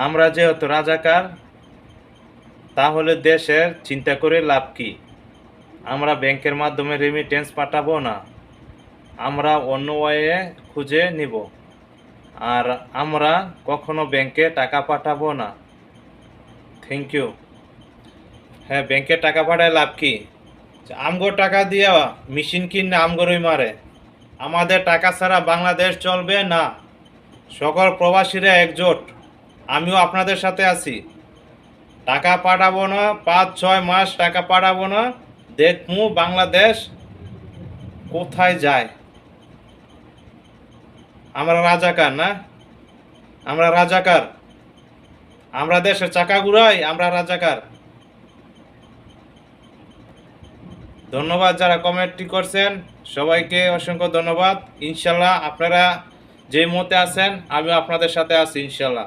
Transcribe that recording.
আমরা যেহেতু রাজাকার, তাহলে দেশের চিন্তা করে লাভ কি? আমরা ব্যাংকের মাধ্যমে রেমিটেন্স পাঠাবো না, আমরা অন্য ওয়ে খুঁজে নিব। আর আমরা কখনো ব্যাংকে টাকা পাঠাবো না। Thank you. হ্যাঁ, ব্যাংকে টাকা পাঠায় লাভ কি? আমগো টাকা দিয়া মেশিন কিনে আমগোরই মারে। আমাদের টাকা ছাড়া বাংলাদেশ চলবে না। সকল প্রবাসীরা একজোট, আমিও আপনাদের সাথে আছি। টাকা পাঠাবো না, 5-6 মাস টাকা পাঠাবো না, দেখমু বাংলাদেশ কোথায় যায়। আমরা রাজাকার না, আমরা রাজাকার, আমরা দেশের চাকা ঘুরাই, আমরা রাজাকার। ধন্যবাদ যারা কমেন্টটি করছেন, সবাইকে অসংখ্য ধন্যবাদ। ইনশাল্লাহ আপনারা যে মতে আছেন, আমিও আপনাদের সাথে আছি ইনশাল্লাহ।